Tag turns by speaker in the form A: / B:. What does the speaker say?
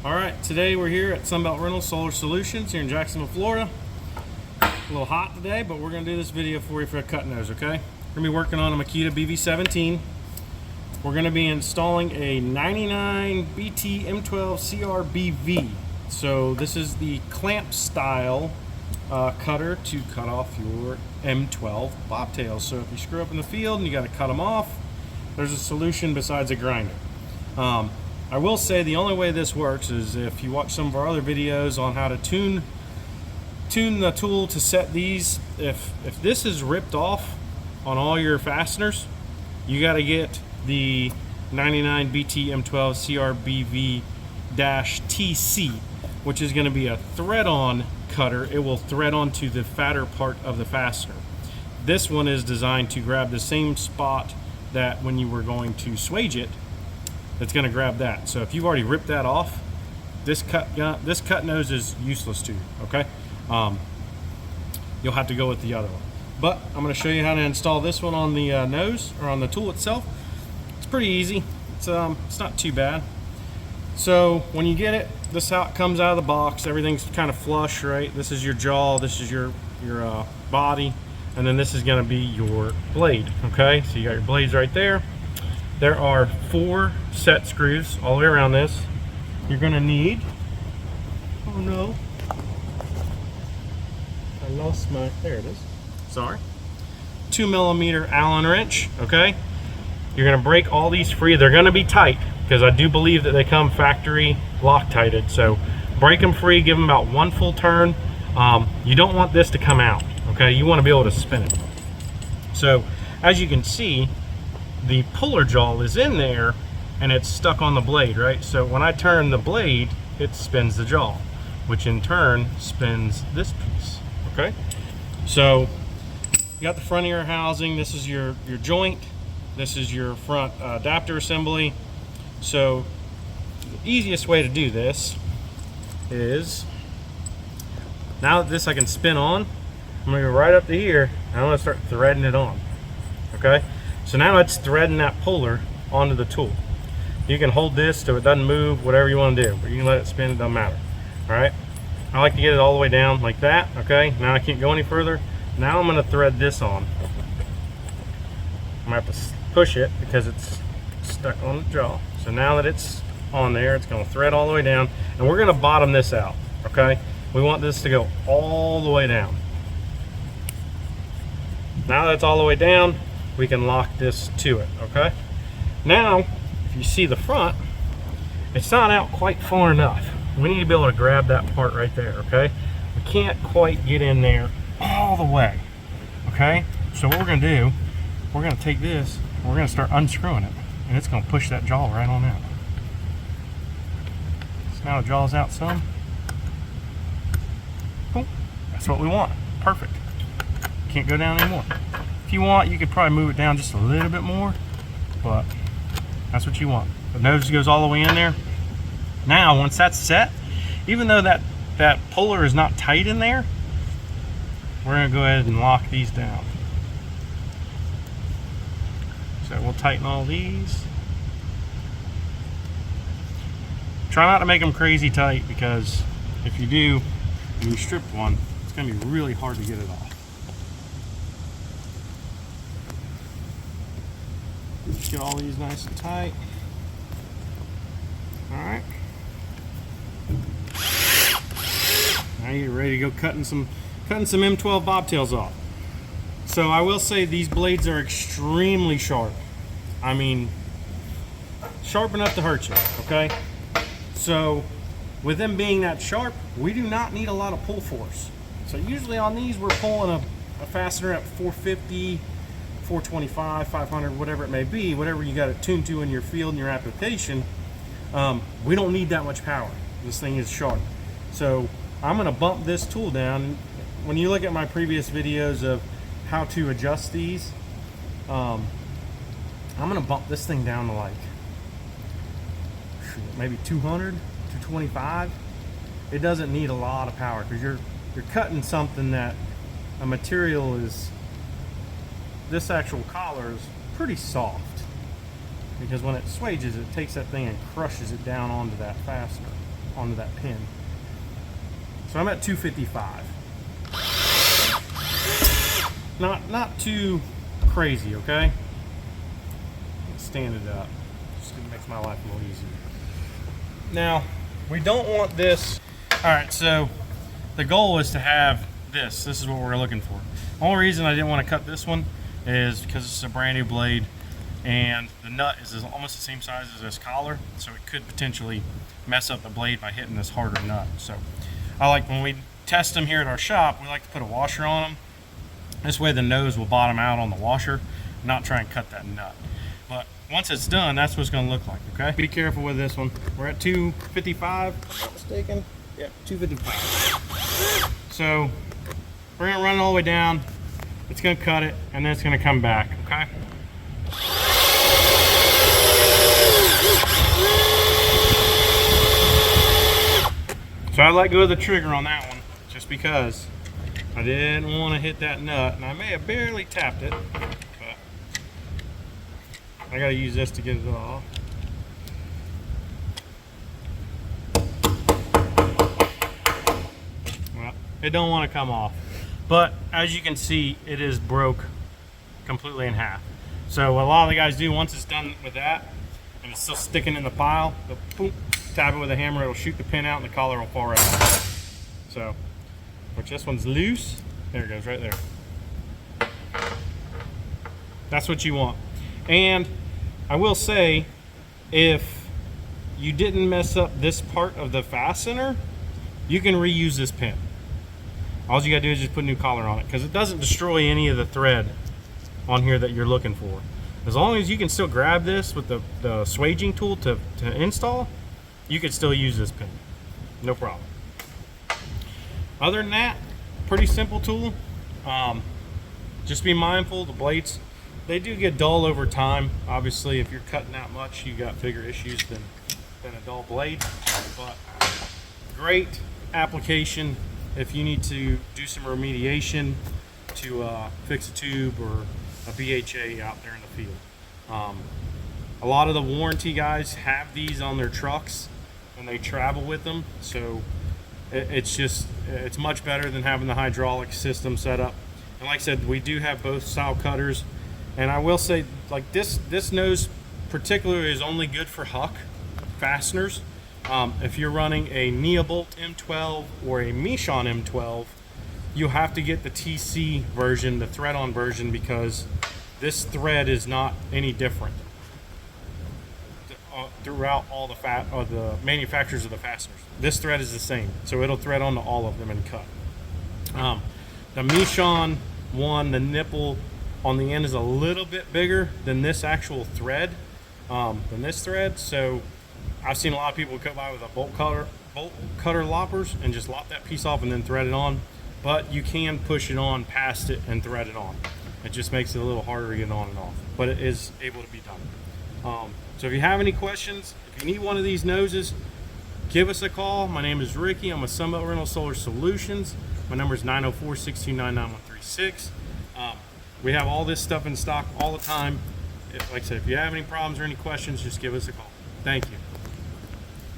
A: All right, today we're here at Sunbelt Rental Solar Solutions here in Jacksonville, Florida. A little hot today, but we're gonna do this video for you for a cut nose, okay? We're gonna be working on a Makita Bv-17. We're gonna be installing a 99 BT M12 CRBV. So this is the clamp style cutter to cut off your M12 bobtails. So if you screw up in the field and you gotta cut them off, there's a solution besides a grinder. I will say the only way this works is if you watch some of our other videos on how to tune the tool to set these. If this is ripped off on all your fasteners, you got to get the 99 BT M12 CRBV-TC, which is going to be a thread-on cutter. It will thread onto the fatter part of the fastener. This one is designed to grab the same spot that when you were going to swage it, it's going to grab that. So if you've already ripped that off, this cut nose is useless to you, okay? You'll have to go with the other one. But I'm going to show you how to install this one on the nose, or on the tool itself. It's pretty easy. It's not too bad. So when you get it, this is how it comes out of the box. Everything's kind of flush, right? This is your jaw, this is your body, and then this is going to be your blade, okay? So you got your blades right there. There are 4 set screws all the way around this. You're going to need, oh no, I lost my, there it is, sorry, 2mm Allen wrench, okay? You're going to break all these free. They're going to be tight because I do believe that they come factory Loctited. So break them free, give them about 1 full turn. You don't want this to come out, okay? You want to be able to spin it. So as you can see, the puller jaw is in there and it's stuck on the blade, right? So when I turn the blade, it spins the jaw, which in turn spins this piece, okay? So you got the front of your housing. This is your joint. This is your front adapter assembly. So the easiest way to do this is, now that this I can spin on, I'm gonna go right up to here and I'm gonna start threading it on, okay? So now it's threading that puller onto the tool. You can hold this so it doesn't move, whatever you want to do, but you can let it spin, it doesn't matter. All right, I like to get it all the way down like that, okay? Now I can't go any further. Now I'm gonna thread this on. I'm gonna have to push it because it's stuck on the jaw. So now that it's on there, it's gonna thread all the way down, and we're gonna bottom this out, okay? We want this to go all the way down. Now that it's all the way down, we can lock this to it, okay? Now, if you see the front, it's not out quite far enough. We need to be able to grab that part right there, okay? We can't quite get in there all the way, okay? So what we're gonna do, we're gonna take this, and we're gonna start unscrewing it, and it's gonna push that jaw right on out. So now the jaw's out some. Boom. That's what we want, perfect. Can't go down anymore. If you want, you could probably move it down just a little bit more, but that's what you want. The nose goes all the way in there. Now, once that's set, even though that puller is not tight in there, we're gonna go ahead and lock these down. So we'll tighten all these. Try not to make them crazy tight, because if you do, and you strip one, it's gonna be really hard to get it off. Just get all these nice and tight. All right. Now you're ready to go cutting some M12 bobtails off. So I will say these blades are extremely sharp. I mean, sharp enough to hurt you, okay? So with them being that sharp, we do not need a lot of pull force. So usually on these, we're pulling a fastener at 450, 425, 500, whatever it may be, whatever you got it tuned to in your field and your application. We don't need that much power. This thing is sharp. So I'm gonna bump this tool down. When you look at my previous videos of how to adjust these, I'm gonna bump this thing down to like, maybe 200, 225. It doesn't need a lot of power because you're cutting something that a material is, this actual collar is pretty soft, because when it swages, it takes that thing and crushes it down onto that fastener. onto that pin. So I'm at 255. Not too crazy, okay? Stand it up. Just makes my life a little easier. Now, we don't want this. All right, so the goal is to have this. This is what we're looking for. The only reason I didn't want to cut this one is because it's a brand new blade and the nut is almost the same size as this collar, so it could potentially mess up the blade by hitting this harder nut. So I like, when we test them here at our shop, we like to put a washer on them. This way the nose will bottom out on the washer, not try and cut that nut. But once it's done, that's what it's going to look like, okay? Be careful with this one. We're at 255, if I'm not mistaken. Yeah, 255. So we're going to run it all the way down. It's going to cut it, and then it's going to come back, okay? So I let go of the trigger on that one, just because I didn't want to hit that nut, and I may have barely tapped it, but I got to use this to get it off. Well, it don't want to come off, but as you can see, it is broke completely in half. So what a lot of the guys do, once it's done with that, and it's still sticking in the pile, they'll boom, tap it with a hammer, it'll shoot the pin out, and the collar will fall right out. So, which this one's loose. There it goes, right there. That's what you want. And I will say, if you didn't mess up this part of the fastener, you can reuse this pin. All you gotta do is just put a new collar on it, because it doesn't destroy any of the thread on here that you're looking for. As long as you can still grab this with the swaging tool to install, you could still use this pin. No problem. Other than that, pretty simple tool. Just be mindful, the blades, they do get dull over time. Obviously, if you're cutting that much, you got bigger issues than a dull blade. But great application if you need to do some remediation to fix a tube or a BHA out there in the field. A lot of the warranty guys have these on their trucks and they travel with them, so it's much better than having the hydraulic system set up. And like I said, we do have both style cutters, and I will say, like, this nose particularly is only good for Huck fasteners. If you're running a Neobolt M12 or a Michon M12, you have to get the TC version, the thread-on version, because this thread is not any different throughout all the manufacturers of the fasteners. This thread is the same, so it'll thread onto all of them and cut. The Michon one, the nipple on the end is a little bit bigger than this actual thread, so I've seen a lot of people cut by with a bolt cutter loppers and just lop that piece off and then thread it on. But you can push it on past it and thread it on. It just makes it a little harder to get on and off, but it is able to be done. So if you have any questions, if you need one of these noses, give us a call. My name is Ricky. I'm with Sunbelt Rental Solar Solutions. My number is 904-629-9136. We have all this stuff in stock all the time. Like I said, if you have any problems or any questions, just give us a call. Thank you.